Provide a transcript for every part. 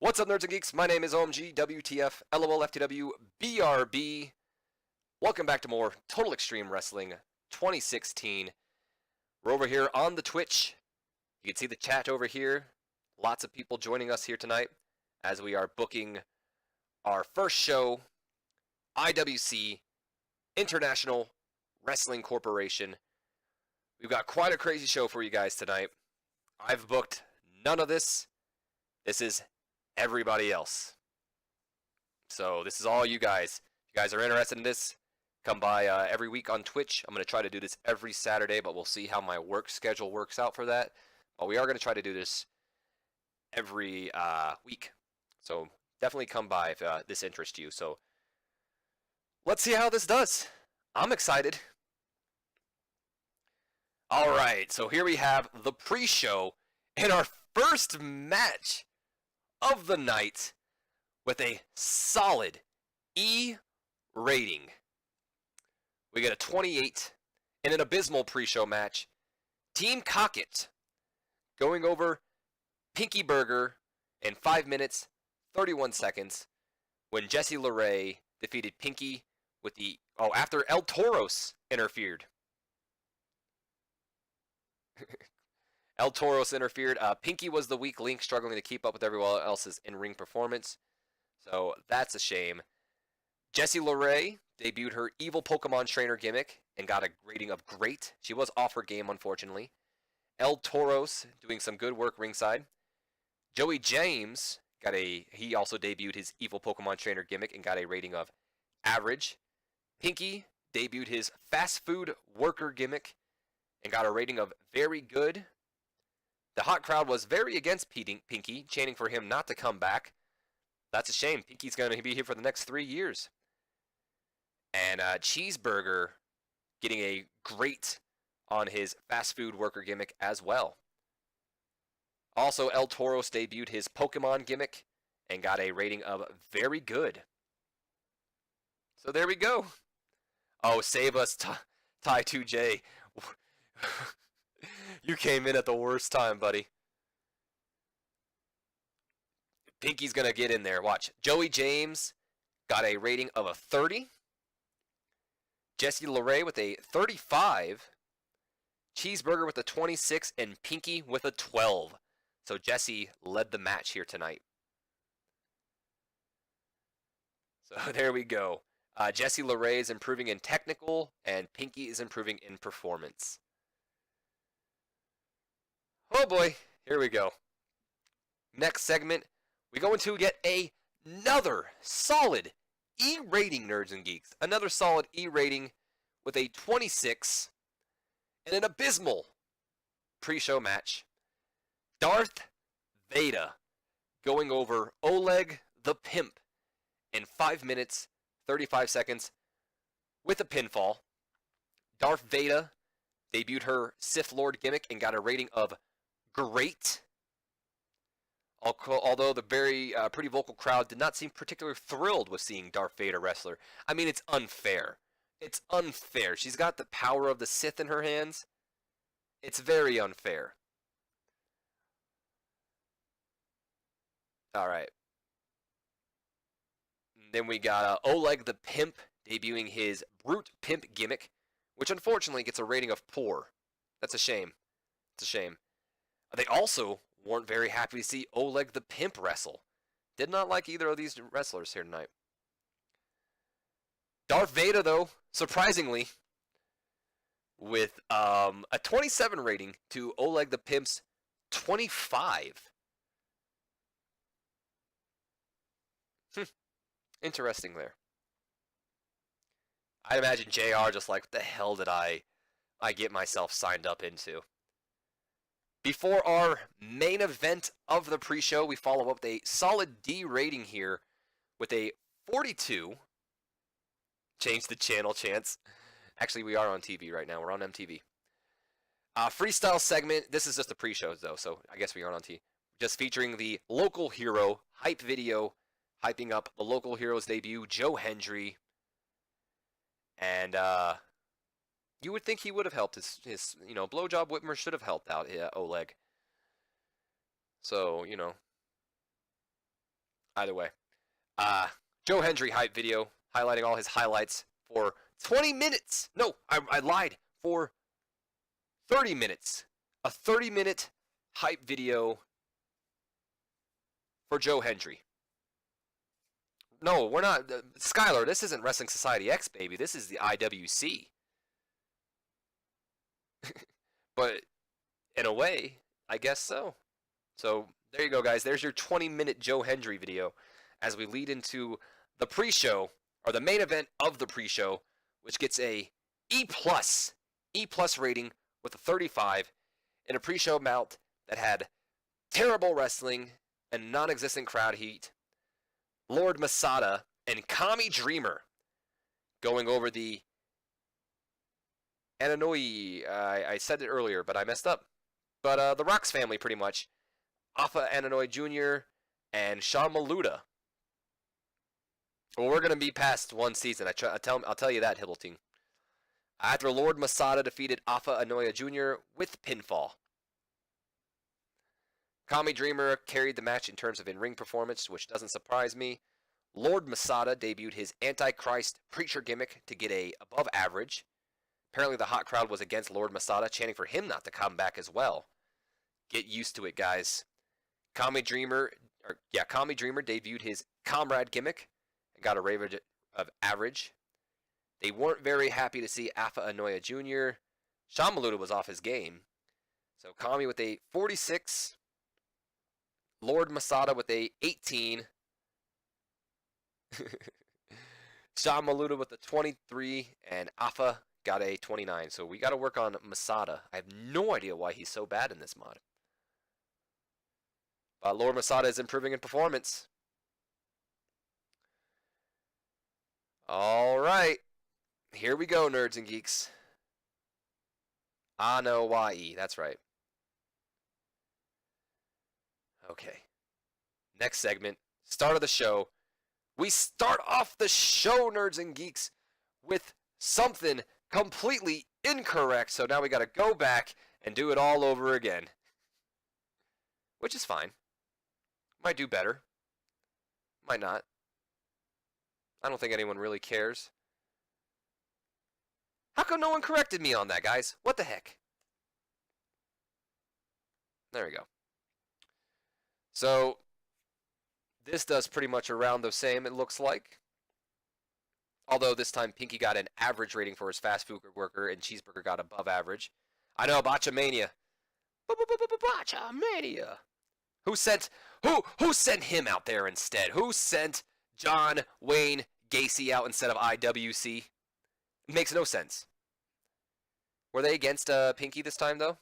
What's up, nerds and geeks? My name is OMG, WTF, LOL, FTW, BRB. Welcome back to more Total Extreme Wrestling 2016. We're over here on the Twitch. You can see the chat over here. Lots of people joining us here tonight as we are booking our first show, IWC, International Wrestling Corporation. We've got quite a crazy show for you guys tonight. I've booked none of this. This is everybody else. So this is all you guys. If you guys are interested in this, come by every week on Twitch. I'm going to try to do this every Saturday, but we'll see how my work schedule works out for that. But we are going to try to do this every week. So definitely come by if this interests you. So let's see how this does. I'm excited. All right, so here we have the pre-show in our first match of the night with a solid E rating. We get a 28 in an abysmal pre-show match. Team Cockett going over Pinky Burger in 5 minutes, 31 seconds when Jesse LeRae defeated Pinky with the, after El Toros interfered. El Toros interfered. Pinky was the weak link, struggling to keep up with everyone else's in-ring performance. So that's a shame. Jesse LeRae debuted her evil Pokemon trainer gimmick and got a rating of great. She was off her game, unfortunately. El Toros doing some good work ringside. Joey James he also debuted his evil Pokemon trainer gimmick and got a rating of average. Pinky debuted his fast food worker gimmick and got a rating of very good. The hot crowd was very against Pinky, chanting for him not to come back. That's a shame. Pinky's going to be here for the next 3 years. And Cheeseburger getting a great on his fast food worker gimmick as well. Also, El Toros debuted his Pokemon gimmick and got a rating of very good. So there we go. Oh, save us, Ty2J. You came in at the worst time, buddy. Pinky's going to get in there. Watch. Joey James got a rating of a 30. Jesse LeRae with a 35. Cheeseburger with a 26. And Pinky with a 12. So Jesse led the match here tonight. So there we go. Jesse LeRae is improving in technical, and Pinky is improving in performance. Oh boy, here we go. Next segment, we go into yet another solid E rating, nerds and geeks. Another solid E rating with a 26 and an abysmal pre-show match. Darth Vader going over Oleg the Pimp in 5 minutes, 35 seconds with a pinfall. Darth Vader debuted her Sith Lord gimmick and got a rating of great. Although the very pretty vocal crowd did not seem particularly thrilled with seeing Darth Vader wrestler. I mean, it's unfair. It's unfair. She's got the power of the Sith in her hands. It's very unfair. All right. Then we got Oleg the Pimp debuting his Brute Pimp gimmick, which unfortunately gets a rating of poor. That's a shame. It's a shame. They also weren't very happy to see Oleg the Pimp wrestle. Did not like either of these wrestlers here tonight. Darth Vader, though, surprisingly, with a 27 rating to Oleg the Pimp's 25. Interesting there. I imagine JR just like, what the hell did I get myself signed up into? Before our main event of the pre-show, we follow up with a solid D rating here with a 42. Change the channel, Chance. Actually, we are on TV right now. We're on MTV. Freestyle segment. This is just the pre-shows, though, so I guess we aren't on TV. Just featuring the local hero hype video, hyping up the local hero's debut, Joe Hendry. And you would think he would have helped his blowjob Whitmer should have helped out Oleg. So, Either way. Joe Hendry hype video highlighting all his highlights for 20 minutes. No, I lied. For 30 minutes. A 30-minute hype video for Joe Hendry. No, we're not. Skylar, this isn't Wrestling Society X, baby. This is the IWC. But in a way, I guess so. So there you go, guys. There's your 20-minute Joe Hendry video as we lead into the pre-show, or the main event of the pre-show, which gets a E+ rating with a 35 in a pre-show bout that had terrible wrestling and non-existent crowd heat. Lord Masada and Kami Dreamer going over the Ananoyi. I said it earlier, but I messed up. But the Rocks family, pretty much. Alpha Ananoyi Jr. and Sean Maluda. Well, we're going to be past one season. I'll tell you that, Hibbleton. After Lord Masada defeated Alpha Anoya Jr. with pinfall. Kami Dreamer carried the match in terms of in-ring performance, which doesn't surprise me. Lord Masada debuted his Antichrist preacher gimmick to get a above average. Apparently the hot crowd was against Lord Masada, chanting for him not to come back as well. Get used to it, guys. Kami Dreamer debuted his Comrade gimmick and got a rave of average. They weren't very happy to see Alpha Anoya Jr. Sean Maluda was off his game. So Kami with a 46. Lord Masada with a 18. Sean Maluda with a 23. And Alpha got a 29. So we got to work on Masada. I have no idea why he's so bad in this mod. But Lord Masada is improving in performance. All right. Here we go, nerds and geeks. Anoa'i. That's right. Okay. Next segment. Start of the show. We start off the show, nerds and geeks, with something completely incorrect. So now we got to go back and do it all over again. Which is fine. Might do better. Might not. I don't think anyone really cares. How come no one corrected me on that, guys? What the heck? There we go. So, this does pretty much around the same, it looks like. Although this time Pinky got an average rating for his fast food worker and Cheeseburger got above average. I know, Botchamania. Botchamania. Who sent him out there instead? Who sent John Wayne Gacy out instead of IWC? It makes no sense. Were they against Pinky this time though?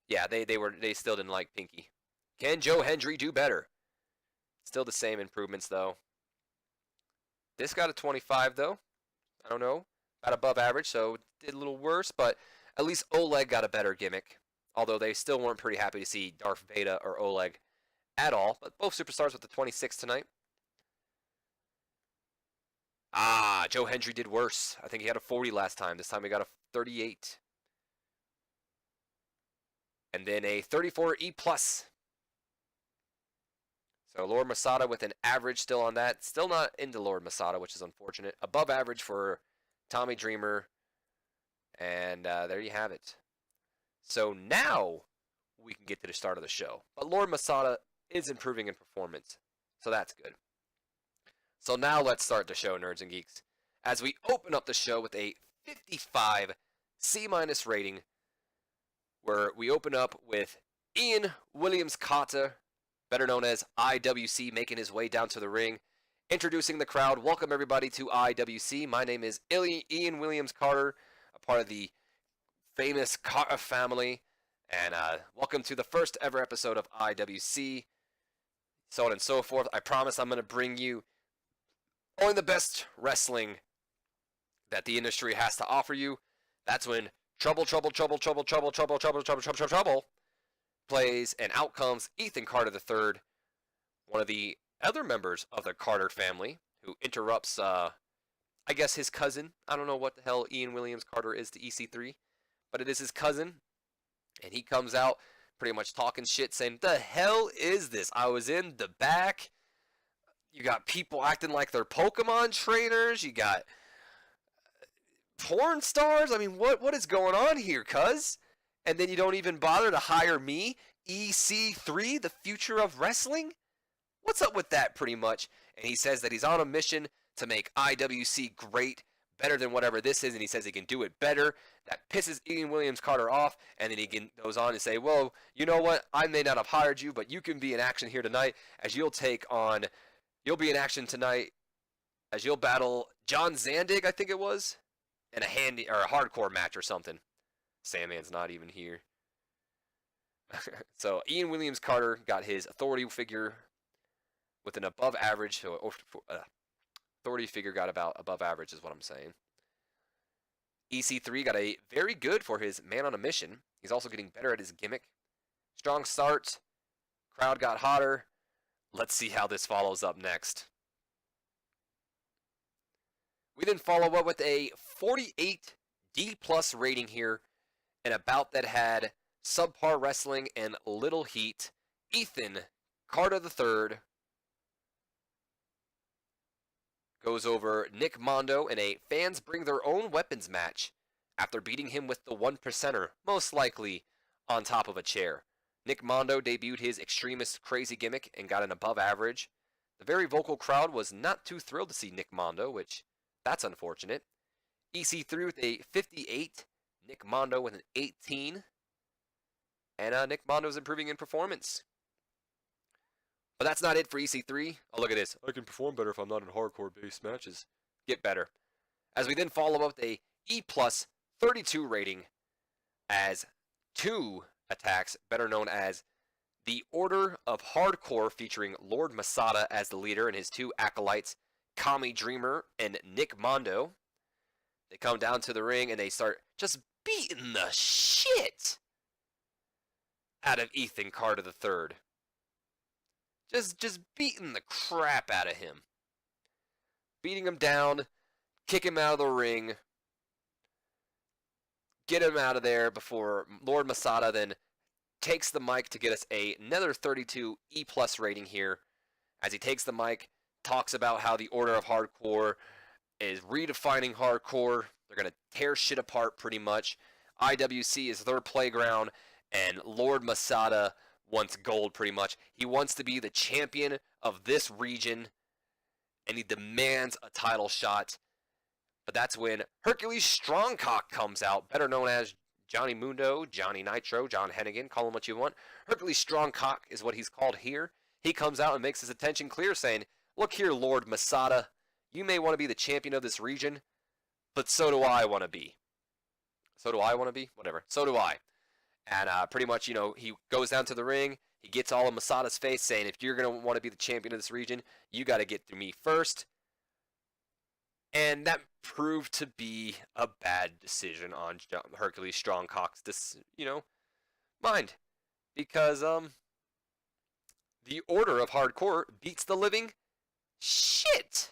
Yeah, they still didn't like Pinky. Can Joe Hendry do better? Still the same improvements though. This got a 25 though. I don't know. About above average, so did a little worse, but at least Oleg got a better gimmick. Although they still weren't pretty happy to see Darth Vader or Oleg at all. But both superstars with the 26 tonight. Joe Hendry did worse. I think he had a 40 last time. This time he got a 38. And then a 34 E+. So Lord Masada with an average still on that. Still not into Lord Masada, which is unfortunate. Above average for Tommy Dreamer. And there you have it. So now we can get to the start of the show. But Lord Masada is improving in performance. So that's good. So now let's start the show, nerds and geeks. As we open up the show with a 55 C- rating. Where we open up with Ian Williams-Carter, better known as IWC, making his way down to the ring. Introducing the crowd. Welcome everybody to IWC. My name is Ian Williams-Carter, a part of the famous Carter family. And welcome to the first ever episode of IWC. So on and so forth. I promise I'm going to bring you only the best wrestling that the industry has to offer you. That's when Trouble plays, and out comes Ethan Carter III, one of the other members of the Carter family, who interrupts, I guess his cousin. I don't know what the hell Ian Williams-Carter is to EC3, but it is his cousin, and he comes out, pretty much talking shit, saying, "The hell is this? I was in the back." You got people acting like they're Pokemon trainers. You got porn stars. I mean, what is going on here, cuz? And then you don't even bother to hire me, EC3, the future of wrestling? What's up with that, pretty much? And he says that he's on a mission to make IWC great, better than whatever this is, and he says he can do it better. That pisses Ian Williams-Carter off, and then he goes on to say, well, you know what? I may not have hired you, but you can be in action here tonight as you'll be in action tonight as you'll battle John Zandig, I think it was, in a hardcore match or something. Sandman's not even here. So Ian Williams-Carter got his authority figure with an above average, authority figure got about above average is what I'm saying. EC3 got a very good for his man on a mission. He's also getting better at his gimmick. Strong start. Crowd got hotter. Let's see how this follows up next. We then follow up with a 48 D+ rating here, in a bout that had subpar wrestling and little heat. Ethan Carter III goes over Nick Mondo in a fans bring their own weapons match after beating him with the 1%er, most likely on top of a chair. Nick Mondo debuted his extremist crazy gimmick and got an above average. The very vocal crowd was not too thrilled to see Nick Mondo, which that's unfortunate. EC3 with a 58, Nick Mondo with an 18, and Nick Mondo's improving in performance. But that's not it for EC3. Oh, look at this. I can perform better if I'm not in hardcore-based matches. Get better. As we then follow up with a E+ 32 rating as 2 attacks, better known as the Order of Hardcore, featuring Lord Masada as the leader and his 2 acolytes, Kami Dreamer and Nick Mondo. They come down to the ring and they start just beating the shit out of Ethan Carter III. Just beating the crap out of him. Beating him down, kick him out of the ring, get him out of there before Lord Masada then takes the mic to get us another 32 E+ rating here. As he takes the mic, talks about how the Order of Hardcore is redefining hardcore. They're going to tear shit apart pretty much. IWC is their playground, and Lord Masada wants gold pretty much. He wants to be the champion of this region, and he demands a title shot. But that's when Hercules Strongcock comes out, better known as Johnny Mundo, Johnny Nitro, John Hennigan, call him what you want. Hercules Strongcock is what he's called here. He comes out and makes his attention clear, saying, look here, Lord Masada, you may want to be the champion of this region, but so do I want to be. So do I want to be? Whatever. So do I. And pretty much, he goes down to the ring. He gets all of Masada's face, saying, if you're going to want to be the champion of this region, you got to get through me first. And that proved to be a bad decision on Hercules Strongcock's, mind. Because the Order of Hardcore beats the living shit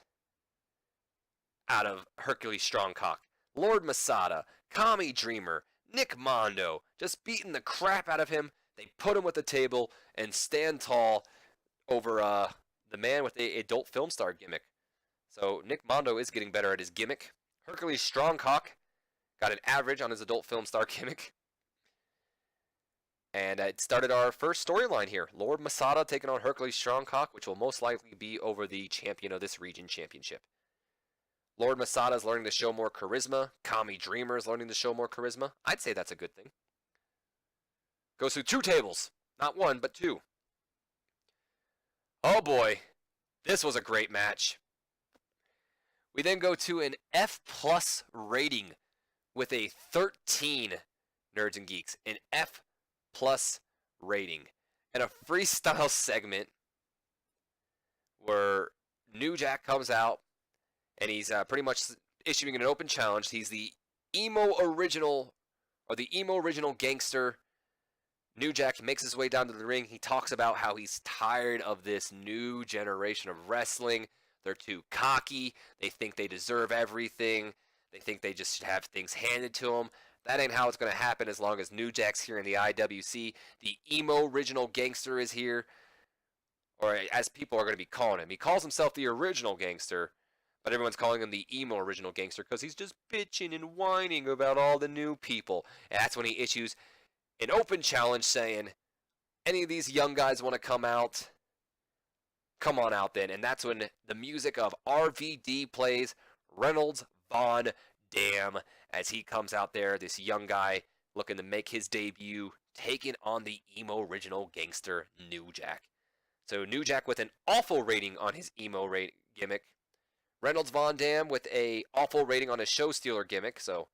out of Hercules Strongcock. Lord Masada, Kami Dreamer, Nick Mondo, just beating the crap out of him. They put him with the table and stand tall over the man with the adult film star gimmick. So Nick Mondo is getting better at his gimmick. Hercules Strongcock got an average on his adult film star gimmick. And it started our first storyline here. Lord Masada taking on Hercules Strongcock, which will most likely be over the champion of this region championship. Lord Masada is learning to show more charisma. Kami Dreamer is learning to show more charisma. I'd say that's a good thing. Goes through 2 tables. Not 1, but 2. Oh boy. This was a great match. We then go to an F+ rating with a 13, Nerds and Geeks. An F+ rating. And a freestyle segment where New Jack comes out and he's pretty much issuing an open challenge. He's the emo original gangster. New Jack makes his way down to the ring. He talks about how he's tired of this new generation of wrestling. They're too cocky. They think they deserve everything. They think they just have things handed to them. That ain't how it's going to happen as long as New Jack's here in the IWC. The emo original gangster is here, or as people are going to be calling him. He calls himself the original gangster, but everyone's calling him the emo original gangster because he's just bitching and whining about all the new people. And that's when he issues an open challenge saying, any of these young guys want to come out? Come on out then. And that's when the music of RVD plays, Reynolds Von Dam, as he comes out there, this young guy looking to make his debut, taking on the emo original gangster New Jack. So New Jack with an awful rating on his emo gimmick. Reynolds Von Dam with a awful rating on his show stealer gimmick. So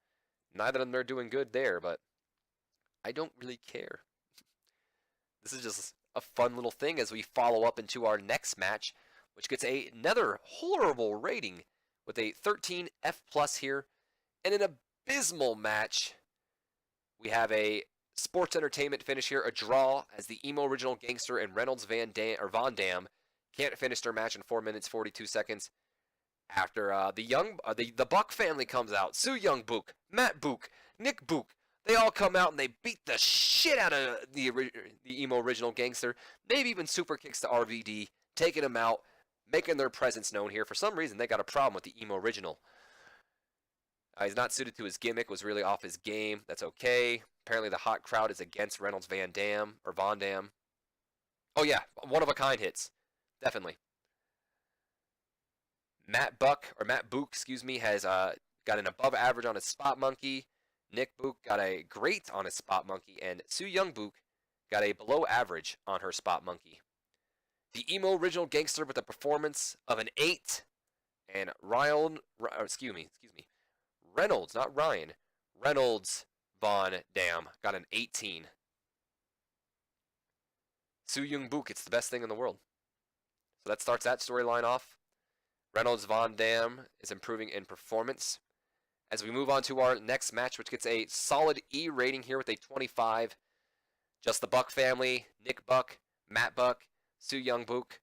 neither of them are doing good there, but I don't really care. This is just a fun little thing as we follow up into our next match, which gets another horrible rating with a 13 F+ here. And an abysmal match. We have a sports entertainment finish here, a draw, as the emo original gangster and Reynolds Von Dam can't finish their match in 4 minutes 42 seconds. After the Buck family comes out, Su Young Book, Matt Book, Nick Book, they all come out and they beat the shit out of the emo original gangster. Maybe even super kicks to RVD, taking him out, making their presence known here. For some reason, they got a problem with the emo original. He's not suited to his gimmick, was really off his game. That's okay. Apparently the hot crowd is against Reynolds Von Dam. Oh yeah, one-of-a-kind hits. Definitely. Matt Book, has got an above average on his Spot Monkey. Nick Book got a great on his Spot Monkey. And Su Young Book got a below average on her Spot Monkey. The emo original gangster with a performance of an 8. And Reynolds, not Ryan. Reynolds Von Dam got an 18. Su Young Book, it's the best thing in the world. So that starts that storyline off. Reynolds Von Dam is improving in performance. As we move on to our next match, which gets a solid E rating here with a 25. Just the Buck family, Nick Buck, Matt Buck, Su Young Book,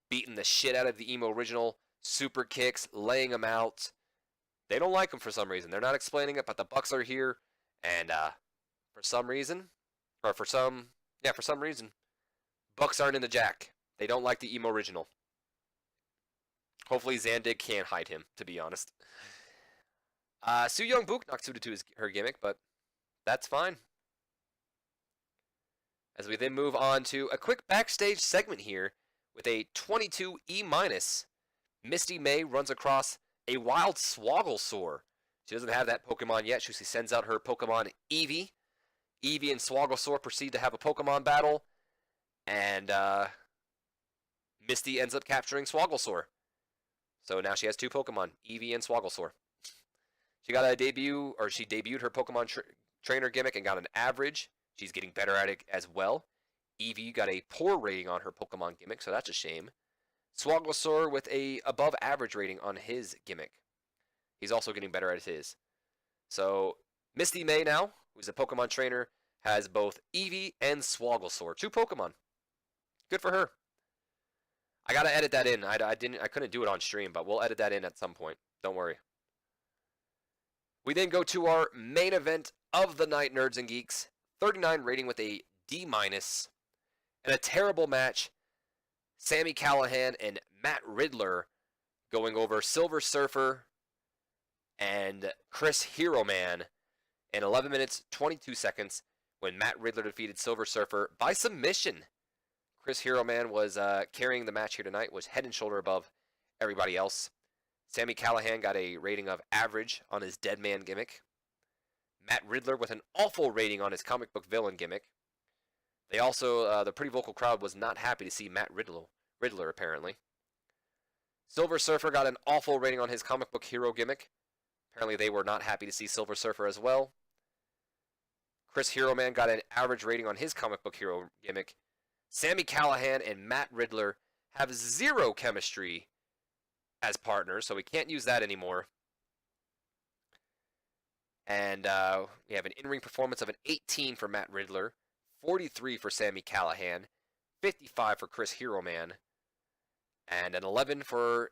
beating the shit out of the emo original. Super kicks, laying him out. They don't like him for some reason. They're not explaining it, but the Bucks are here, and for some reason, Bucks aren't in the Jack. They don't like the emo original. Hopefully Zandig can't hide him, to be honest. Su Young Book not suited to her gimmick, but that's fine. As we then move on to a quick backstage segment here with a 22 E-. Misty May runs across a wild Swogglesaur. She doesn't have that Pokemon yet. She sends out her Pokemon Eevee. Eevee and Swogglesaur proceed to have a Pokemon battle. And Misty ends up capturing Swogglesaur. So now she has 2 Pokemon, Eevee and Swogglesaur. She debuted her Pokemon trainer gimmick and got an average. She's getting better at it as well. Eevee got a poor rating on her Pokemon gimmick, so that's a shame. Swogglesaur with a above average rating on his gimmick. He's also getting better at his. So Misty May now, who's a Pokemon trainer, has both Eevee and Swogglesaur. 2 Pokemon. Good for her. I gotta edit that in. I couldn't do it on stream, but we'll edit that in at some point. Don't worry. We then go to our main event of the night, Nerds and Geeks. 39 rating with a D-. And a terrible match. Sami Callihan and Matt Riddler going over Silver Surfer and Chris Hero Man in 11 minutes 22 seconds when Matt Riddler defeated Silver Surfer by submission. Chris Hero Man was carrying the match here tonight, was head and shoulder above everybody else. Sami Callihan got a rating of average on his Dead Man gimmick. Matt Riddler with an awful rating on his comic book villain gimmick. They also, the pretty vocal crowd was not happy to see Matt Riddler apparently. Silver Surfer got an awful rating on his comic book hero gimmick. Apparently they were not happy to see Silver Surfer as well. Chris Hero Man got an average rating on his comic book hero gimmick. Sami Callihan and Matt Riddler have 0 chemistry as partners, so we can't use that anymore. And we have an in-ring performance of an 18 for Matt Riddler, 43 for Sami Callihan, 55 for Chris Hero Man, and an 11 for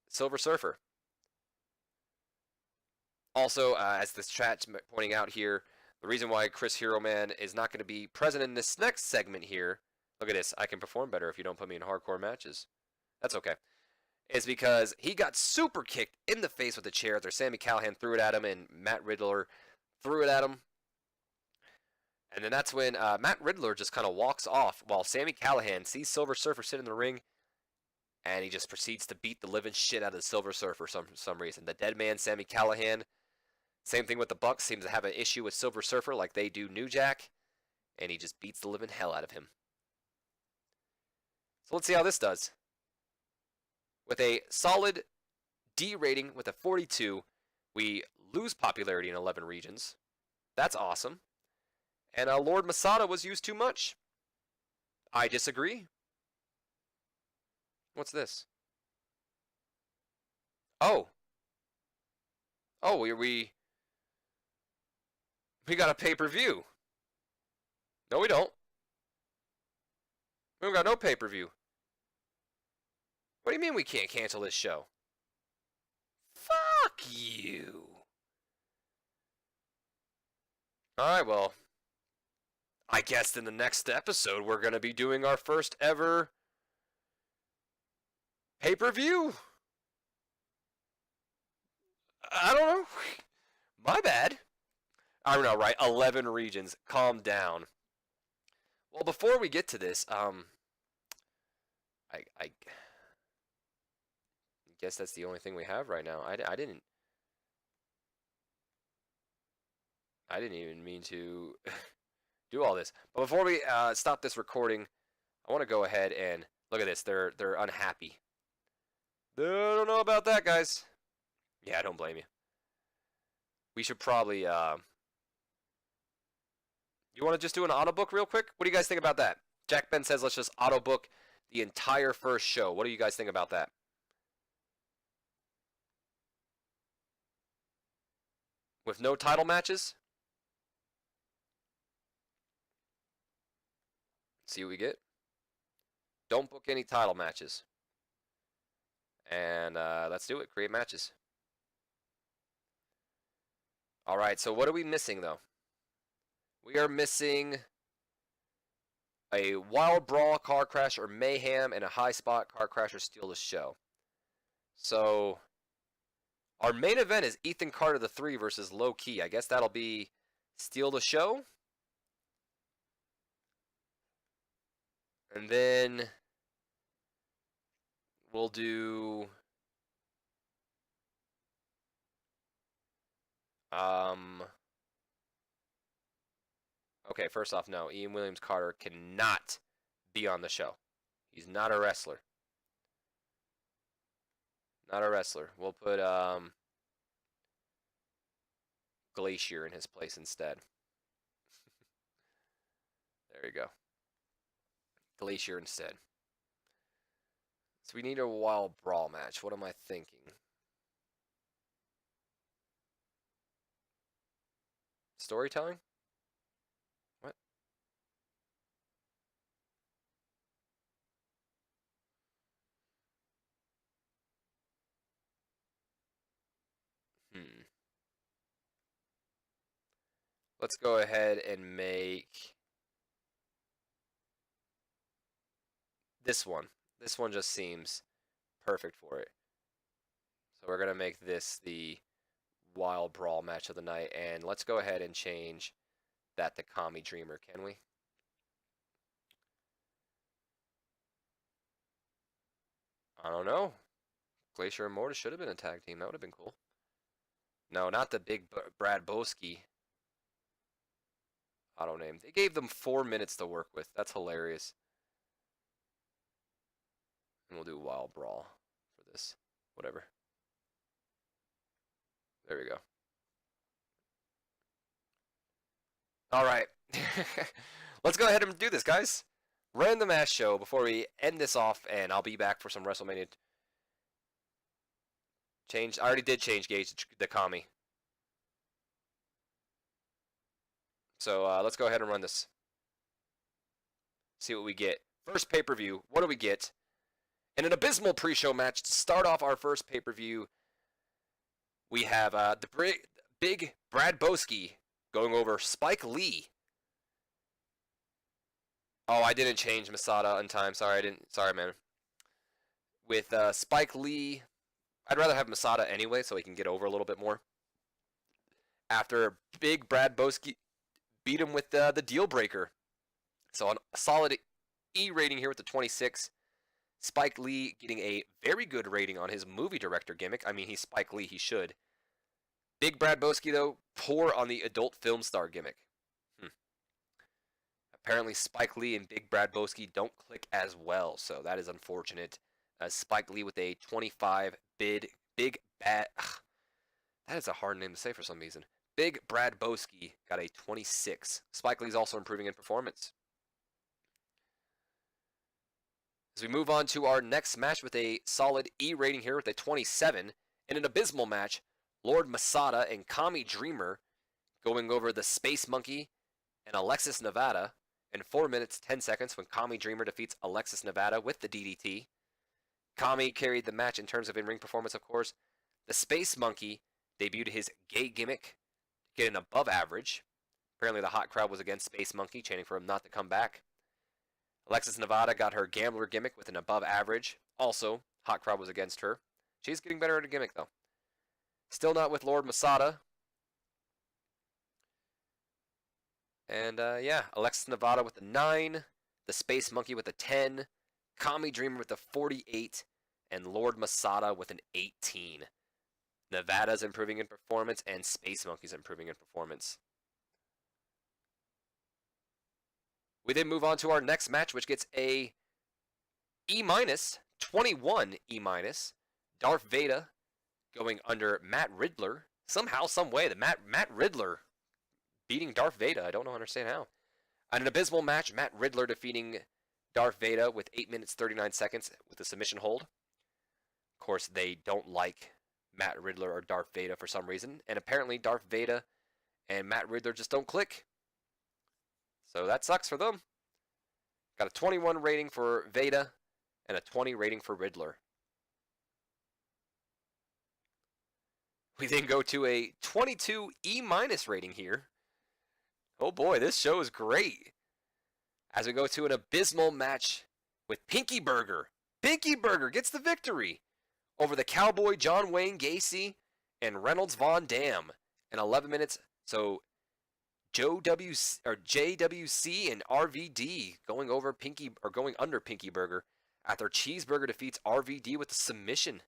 Silver Surfer. Also, as this chat's pointing out here, The reason why Chris Hero Man is not going to be present in this next segment here, look at this, I can perform better if you don't put me in hardcore matches. That's okay. Is because he got super kicked in the face with the chair after Sami Callihan threw it at him and Matt Riddler threw it at him. And then that's when Matt Riddler just kind of walks off while Sami Callihan sees Silver Surfer sit in the ring, and he just proceeds to beat the living shit out of the Silver Surfer for some reason. The dead man, Sami Callihan, same thing with the Bucks, seems to have an issue with Silver Surfer like they do New Jack, and he just beats the living hell out of him. So let's see how this does. With a solid D rating with a 42, we lose popularity in 11 regions. That's awesome. And Lord Masada was used too much. I disagree. What's this? Oh. Oh, we got a pay-per-view. No, we don't. We don't got no pay-per-view. What do you mean we can't cancel this show? Fuck you. Alright, well, I guess in the next episode we're going to be doing our first ever pay-per-view. I don't know. My bad. I don't know, right? 11 regions. Calm down. Well, before we get to this, I guess that's the only thing we have right now. I didn't even mean to do all this. But before we stop this recording, I want to go ahead and look at this. They're unhappy. I don't know about that, guys. Yeah, I don't blame you. We should probably you want to just do an auto book real quick? What do you guys think about that? Jack Ben says let's just auto book the entire first show. What do you guys think about that? With no title matches? See what we get. Don't book any title matches. And let's do it. Create matches. Alright, so what are we missing, though? We are missing a Wild Brawl car crash or Mayhem and a High Spot car crash or Steal the Show. So, our main event is Ethan Carter the 3 versus Low Key. I guess that'll be Steal the Show. And then we'll do okay, first off, no. Ian Williams Carter cannot be on the show. He's not a wrestler. Not a wrestler. We'll put Glacier in his place instead. There you go. Glacier instead. So we need a Wild Brawl match. What am I thinking? Storytelling? What? Let's go ahead and make this one. This one just seems perfect for it. So we're going to make this the Wild Brawl match of the night. And let's go ahead and change that to Kami Dreamer, can we? I don't know. Glacier and Mortis should have been a tag team. That would have been cool. No, not the big Brad Boski auto name. They gave them 4 minutes to work with. That's hilarious. And we'll do Wild Brawl for this. Whatever. There we go. Alright. Let's go ahead and do this, guys. Random ass show before we end this off, and I'll be back for some WrestleMania. I already did change Gage to Kami. So let's go ahead and run this. See what we get. First pay-per-view. What do we get? In an abysmal pre-show match to start off our first pay-per-view, we have the big Brad Boski going over Spike Lee. Oh, I didn't change Masada on time. Sorry, I didn't. Sorry, man. With Spike Lee, I'd rather have Masada anyway, so he can get over a little bit more. After Big Brad Boski beat him with the deal breaker. So a solid E rating here with the 26. Spike Lee getting a very good rating on his movie director gimmick. I mean, he's Spike Lee, he should. Big Brad Boski, though, poor on the adult film star gimmick. Apparently, Spike Lee and Big Brad Boski don't click as well, so that is unfortunate. Spike Lee with a 25, Big Bad. That is a hard name to say for some reason. Big Brad Boski got a 26. Spike Lee's also improving in performance. As we move on to our next match with a solid E rating here with a 27, in an abysmal match, Lord Masada and Kami Dreamer going over the Space Monkey and Alexis Nevada in 4 minutes 10 seconds when Kami Dreamer defeats Alexis Nevada with the DDT. Kami carried the match in terms of in-ring performance, of course. The Space Monkey debuted his gay gimmick, getting above average. Apparently the hot crowd was against Space Monkey, chanting for him not to come back. Alexis Nevada got her gambler gimmick with an above average. Also, hot crowd was against her. She's getting better at a gimmick, though. Still not with Lord Masada. And, yeah, Alexis Nevada with the 9. The Space Monkey with a 10. Kami Dreamer with a 48. And Lord Masada with an 18. Nevada's improving in performance, and Space Monkey's improving in performance. We then move on to our next match, which gets a E-, 21 E-. Darth Vader going under Matt Riddler. Somehow, some way, Matt Riddler beating Darth Vader. I don't understand how. On an abysmal match, Matt Riddler defeating Darth Vader with 8 minutes 39 seconds with a submission hold. Of course, they don't like Matt Riddler or Darth Vader for some reason, and apparently Darth Vader and Matt Riddler just don't click. So that sucks for them. Got a 21 rating for Vader and a 20 rating for Riddler. We then go to a 22 E- rating here. Oh boy, this show is great. As we go to an abysmal match with Pinky Burger. Pinky Burger gets the victory over the Cowboy John Wayne Gacy and Reynolds Von Dam in 11 minutes. So JWC and RVD going under Pinky Burger after Cheeseburger defeats RVD with a submission.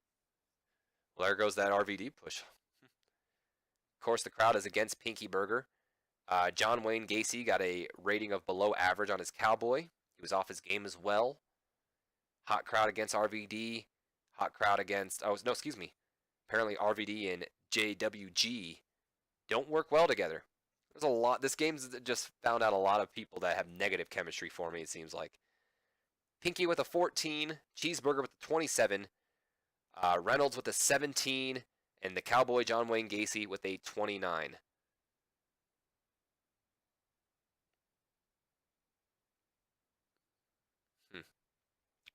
Well, there goes that RVD push. Of course, the crowd is against Pinky Burger. John Wayne Gacy got a rating of below average on his Cowboy. He was off his game as well. Hot crowd against RVD. Hot crowd against... Oh, no, excuse me. Apparently RVD and JWG don't work well together. There's a lot. This game's just found out a lot of people that have negative chemistry for me, it seems like. Pinky with a 14. Cheeseburger with a 27. Reynolds with a 17. And the Cowboy John Wayne Gacy with a 29.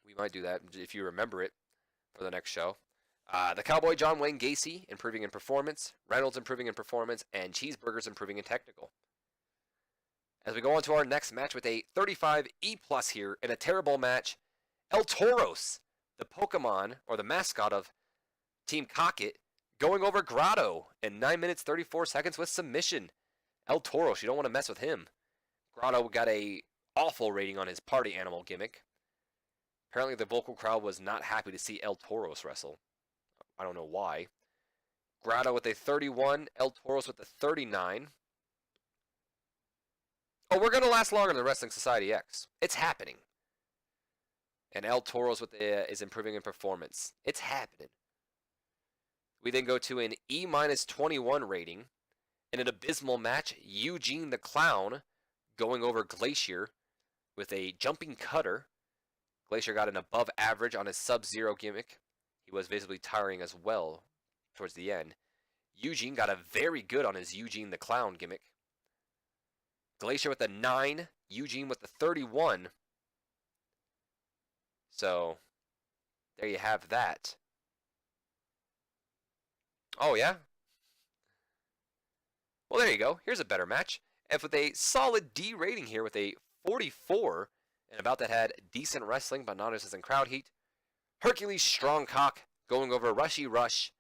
We might do that if you remember it for the next show. The Cowboy John Wayne Gacy improving in performance, Reynolds improving in performance, and Cheeseburger's improving in technical. As we go on to our next match with a 35 E+ here in a terrible match, El Toros, the Pokemon or the mascot of Team Cockett, going over Grotto in 9 minutes 34 seconds with submission. El Toros, you don't want to mess with him. Grotto got a awful rating on his party animal gimmick. Apparently the vocal crowd was not happy to see El Toros wrestle. I don't know why. Grotto with a 31, El Toros with a 39. Oh, we're going to last longer than Wrestling Society X. It's happening. And El Toros is improving in performance. It's happening. We then go to an E- 21 rating. In an abysmal match, Eugene the Clown going over Glacier with a jumping cutter. Glacier got an above average on his Sub-Zero gimmick. He was visibly tiring as well towards the end. Eugene got a very good on his Eugene the Clown gimmick. Glacier with a 9. Eugene with a 31. So, there you have that. Oh, yeah? Well, there you go. Here's a better match. And with a solid D rating here with a 44, and about that had decent wrestling, but not as in crowd heat. Hercules Strong Cock going over Rushy Rush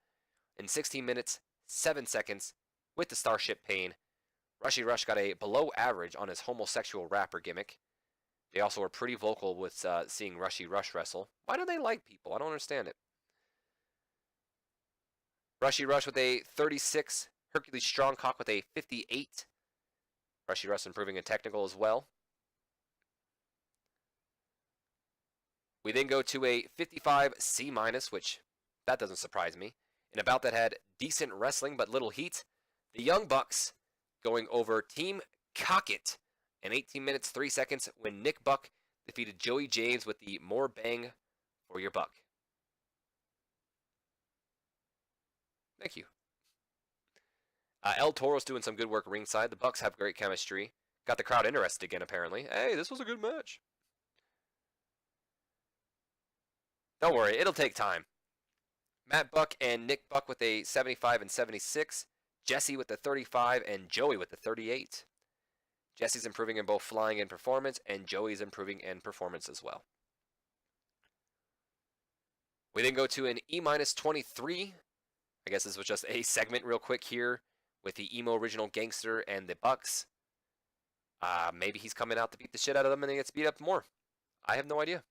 in 16 minutes, 7 seconds with the Starship Pain. Rushy Rush got a below average on his homosexual rapper gimmick. They also were pretty vocal with seeing Rushy Rush wrestle. Why do they like people? I don't understand it. Rushy Rush with a 36. Hercules Strongcock with a 58. Rushy Rush improving in technical as well. We then go to a 55 C-, which that doesn't surprise me. And about that had decent wrestling but little heat. The Young Bucks going over Team Cockett in 18 minutes, 3 seconds when Nick Buck defeated Joey James with the more bang for your buck. Thank you. El Toro's doing some good work ringside. The Bucks have great chemistry. Got the crowd interested again, apparently. Hey, this was a good match. Don't worry, it'll take time. Matt Buck and Nick Buck with a 75 and 76. Jesse with the 35 and Joey with the 38. Jesse's improving in both flying and performance, and Joey's improving in performance as well. We then go to an E-23. I guess this was just a segment real quick here with the Emo Original Gangster and the Bucks. Maybe he's coming out to beat the shit out of them and he gets beat up more. I have no idea.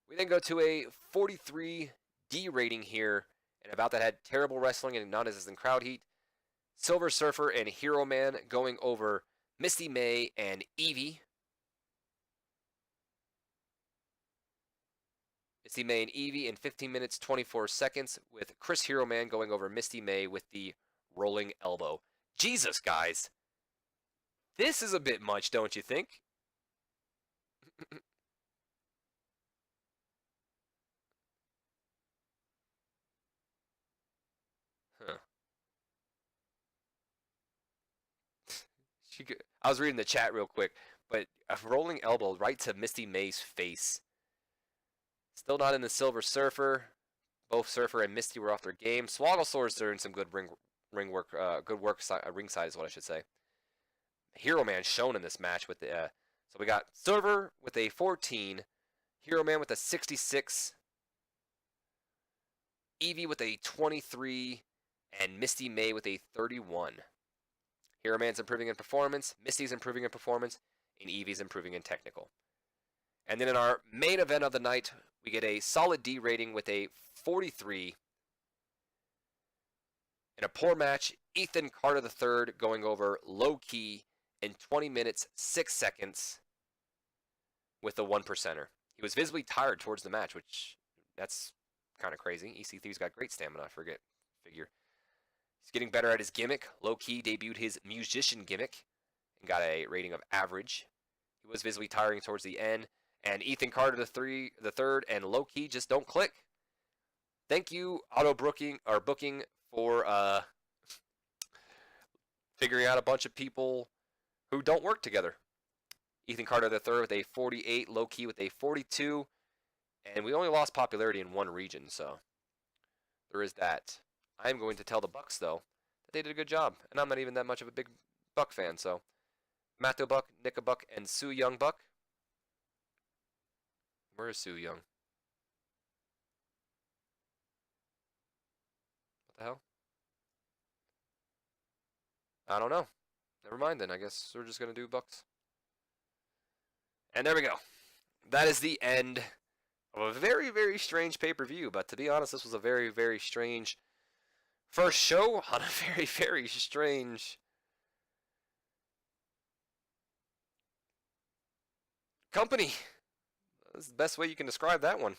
We then go to a 43 D rating here, and about that had terrible wrestling and not as in crowd heat. Silver Surfer and Hero Man going over Misty May and Evie. Misty May and Evie in 15 minutes, 24 seconds, with Chris Hero Man going over Misty May with the rolling elbow. Jesus, guys. This is a bit much, don't you think? Huh. I was reading the chat real quick, but a rolling elbow right to Misty May's face. Still not in the Silver Surfer. Both Surfer and Misty were off their game. Swogglesaur's doing some good ring work. Good work ringside is what I should say. Hero Man shown in this match with the. So we got Surfer with a 14, Hero Man with a 66, Evie with a 23, and Misty May with a 31. Hero Man's improving in performance, Misty's improving in performance, and Evie's improving in technical. And then in our main event of the night, we get a solid D rating with a 43. In a poor match, Ethan Carter III going over Low Key in 20 minutes, 6 seconds with a 1%er. He was visibly tired towards the match, which that's kind of crazy. EC3's got great stamina, I figure. He's getting better at his gimmick. Low Key debuted his musician gimmick and got a rating of average. He was visibly tiring towards the end. And Ethan Carter the third and Low Key just don't click. Thank you, Auto Booking for figuring out a bunch of people who don't work together. Ethan Carter the third with a 48, Low Key with a 42, and we only lost popularity in one region, so there is that. I'm going to tell the Bucks though that they did a good job, and I'm not even that much of a big Buck fan, so Matto Buck, Nika Buck, and Sue Young Buck. Where is Sue Young? What the hell? I don't know. Never mind then. I guess we're just going to do Bucks. And there we go. That is the end of a very, very strange pay-per-view. But to be honest, this was a very, very strange first show on a very, very strange company. That's the best way you can describe that one.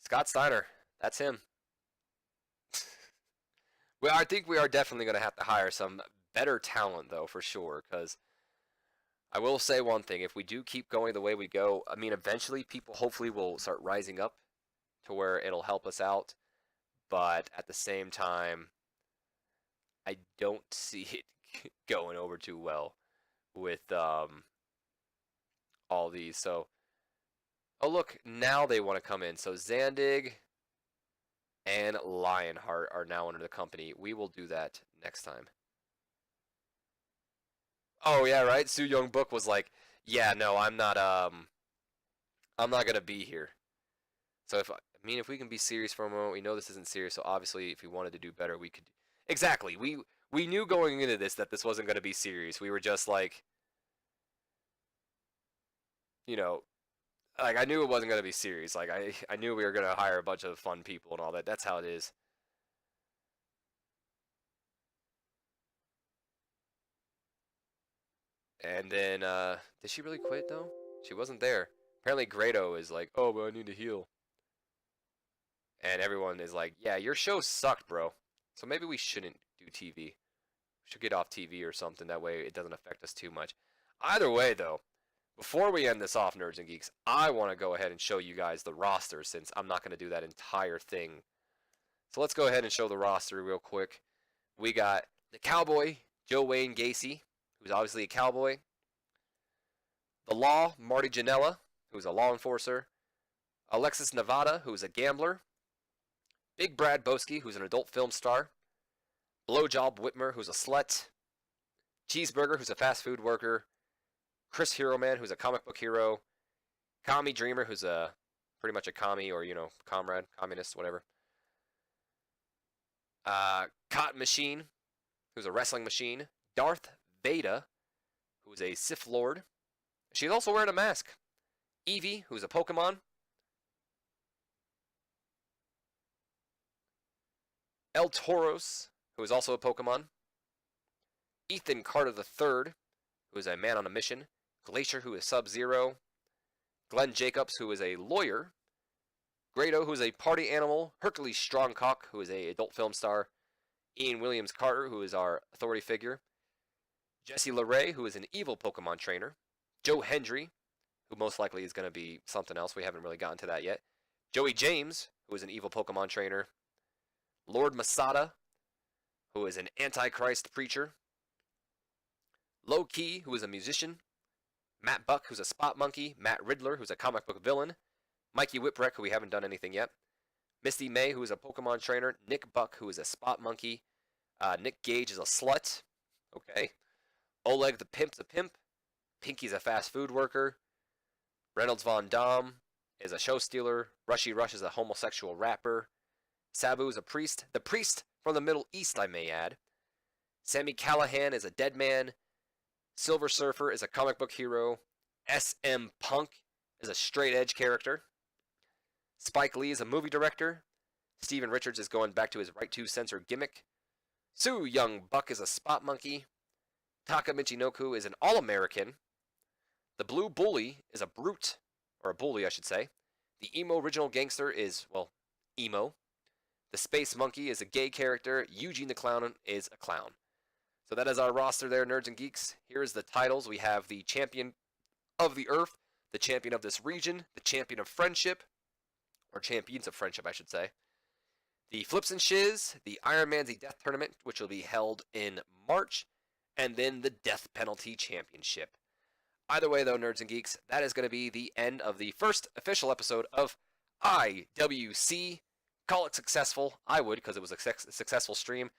Scott Steiner. That's him. Well, I think we are definitely going to have to hire some better talent, though, for sure, because I will say one thing. If we do keep going the way we go, I mean, eventually people hopefully will start rising up to where it'll help us out. But at the same time, I don't see it going over too well with all these. So, oh, look, now they want to come in. So Zandig, and Lionheart are now under the company. We will do that next time. Oh yeah, right. Soo Young Book was like, yeah, no, I'm not gonna be here. So if we can be serious for a moment, we know this isn't serious. So obviously, if we wanted to do better, we could. Exactly. We knew going into this that this wasn't gonna be serious. We were just like, you know, like I knew it wasn't gonna be serious. Like I knew we were gonna hire a bunch of fun people and all that. That's how it is. And then did she really quit though? She wasn't there. Apparently Grado is like, oh, but I need to heal. And everyone is like, yeah, your show sucked, bro. So maybe we shouldn't do TV. We should get off TV or something. That way it doesn't affect us too much. Either way, though, before we end this off, Nerds and Geeks, I want to go ahead and show you guys the roster since I'm not going to do that entire thing. So let's go ahead and show the roster real quick. We got the Cowboy, Joe Wayne Gacy, who's obviously a cowboy. The Law, Marty Jannella, who's a law enforcer. Alexis Nevada, who's a gambler. Big Brad Boski, who's an adult film star. Blowjob Whitmer, who's a slut. Cheeseburger, who's a fast food worker. Chris Hero Man, who's a comic book hero. Commie Dreamer, who's a pretty much a commie or, comrade, communist, whatever. Cotton Machine, who's a wrestling machine. Darth Vader, who's a Sith Lord. She's also wearing a mask. Eevee, who's a Pokemon. El Toros, who is also a Pokemon. Ethan Carter III, who is a man on a mission. Glacier, who is Sub-Zero. Glenn Jacobs, who is a lawyer. Grado, who is a party animal. Hercules Strongcock, who is a adult film star. Ian Williams Carter, who is our authority figure. Jesse LeRae, who is an evil Pokemon trainer. Joe Hendry, who most likely is going to be something else. We haven't really gotten to that yet. Joey James, who is an evil Pokemon trainer. Lord Masada, who is an Antichrist preacher. Low Key, who is a musician. Matt Buck, who's a spot monkey. Matt Riddler, who's a comic book villain. Mikey Whipwreck, who we haven't done anything yet. Misty May, who is a Pokemon trainer. Nick Buck, who is a spot monkey. Nick Gage is a slut. Okay. Oleg the Pimp's a pimp. Pinky's a fast food worker. Reynolds Von Dom is a show stealer. Rushy Rush is a homosexual rapper. Sabu is a priest. The priest from the Middle East, I may add. Sammy Callahan is a dead man. Silver Surfer is a comic book hero. SM Punk is a straight edge character. Spike Lee is a movie director. Steven Richards is going back to his right to censor gimmick. Soo Young Buck is a spot monkey. Taka Michinoku is an All-American. The Blue Bully is a brute, or a bully, I should say. The Emo Original Gangster is, well, emo. The Space Monkey is a gay character. Eugene the Clown is a clown. So that is our roster there, Nerds and Geeks. Here is the titles. We have the Champion of the Earth, the Champion of this region, the Champion of Friendship, or Champions of Friendship, I should say. The Flips and Shiz, the Iron Man's Death Tournament, which will be held in March, and then the Death Penalty Championship. Either way, though, Nerds and Geeks, that is going to be the end of the first official episode of IWC. Call it successful. I would, because it was a successful stream.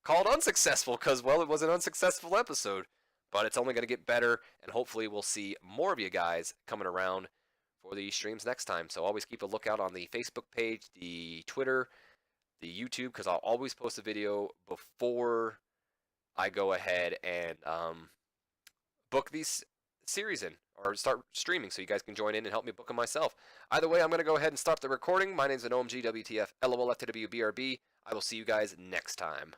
Call it unsuccessful, because, well, it was an unsuccessful episode. But it's only going to get better, and hopefully we'll see more of you guys coming around for the streams next time. So always keep a lookout on the Facebook page, the Twitter, the YouTube, because I'll always post a video before I go ahead and book these series in or start streaming, so you guys can join in and help me book them myself. Either way, I'm going to go ahead and start the recording. My name's an OMG WTF LOL FTW BRB. I will see you guys next time.